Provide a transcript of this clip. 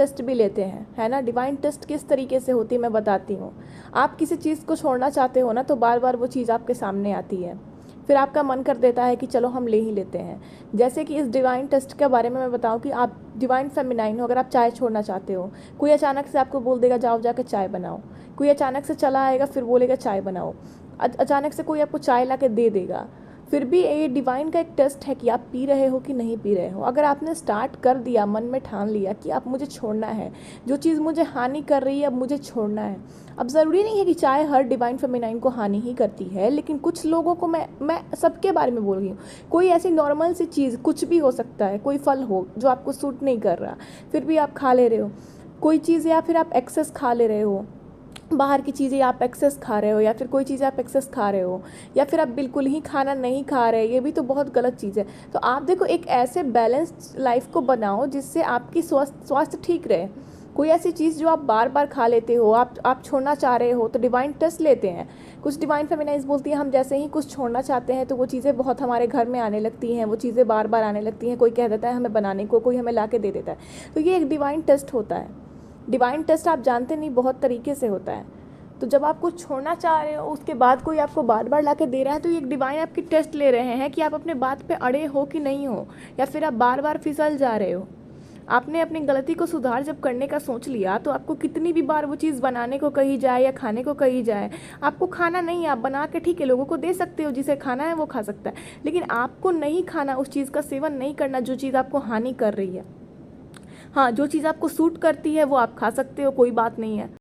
Test भी लेते हैं, है ना। डिवाइन टेस्ट किस तरीके से होती है मैं बताती हूँ। आप किसी चीज़ को छोड़ना चाहते हो ना, तो बार बार वो चीज़ आपके सामने आती है, फिर आपका मन कर देता है कि चलो हम ले ही लेते हैं। जैसे कि इस डिवाइन टेस्ट के बारे में मैं बताऊं कि आप डिवाइन फेमिनाइन हो, अगर आप चाय छोड़ना चाहते हो, कोई अचानक से आपको बोल देगा जाओ जाकर चाय बनाओ, कोई अचानक से चला आएगा फिर बोलेगा चाय बनाओ, अचानक से कोई आपको चाय ला के दे देगा, फिर भी ये डिवाइन का एक टेस्ट है कि आप पी रहे हो कि नहीं पी रहे हो। अगर आपने स्टार्ट कर दिया, मन में ठान लिया कि अब मुझे छोड़ना है, जो चीज़ मुझे हानि कर रही है अब मुझे छोड़ना है। अब ज़रूरी नहीं है कि चाय हर डिवाइन फेमिनाइन को हानि ही करती है, लेकिन कुछ लोगों को, मैं सबके बारे में बोल रही हूँ, कोई ऐसी नॉर्मल सी चीज़ कुछ भी हो सकता है, कोई फल हो जो आपको सूट नहीं कर रहा फिर भी आप खा ले रहे हो, कोई चीज़, या फिर आप एक्सेस खा ले रहे हो, बाहर की चीज़ें आप एक्सेस खा रहे हो, या फिर कोई चीज़ें आप एक्सेस खा रहे हो, या फिर आप बिल्कुल ही खाना नहीं खा रहे, ये भी तो बहुत गलत चीज़ है। तो आप देखो, एक ऐसे बैलेंस्ड लाइफ को बनाओ जिससे आपकी स्वास्थ्य ठीक रहे। कोई ऐसी चीज़ जो आप बार बार खा लेते हो, आप छोड़ना चाह रहे हो, तो डिवाइन टेस्ट लेते हैं। कुछ डिवाइन फेमिनाइज बोलती है हम जैसे ही कुछ छोड़ना चाहते हैं तो वो चीज़ें बहुत हमारे घर में आने लगती हैं, वो चीज़ें बार बार आने लगती हैं, कोई कह देता है हमें बनाने को, कोई हमें ला के दे देता है। तो ये एक डिवाइन टेस्ट होता है। डिवाइन टेस्ट आप जानते नहीं, बहुत तरीके से होता है। तो जब आप कुछ छोड़ना चाह रहे हो, उसके बाद कोई आपको बार बार ला के दे रहा है, तो ये एक डिवाइन आपकी टेस्ट ले रहे हैं कि आप अपने बात पे अड़े हो कि नहीं हो, या फिर आप बार बार फिसल जा रहे हो। आपने अपनी गलती को सुधार जब करने का सोच लिया, तो आपको कितनी भी बार वो चीज़ बनाने को कही जाए या खाने को कही जाए, आपको खाना नहीं है, आप बना के ठीक है लोगों को दे सकते हो, जिसे खाना है वो खा सकता है, लेकिन आपको नहीं खाना, उस चीज़ का सेवन नहीं करना जो चीज़ आपको हानि कर रही है। हाँ, जो चीज़ आपको सूट करती है वो आप खा सकते हो, कोई बात नहीं है।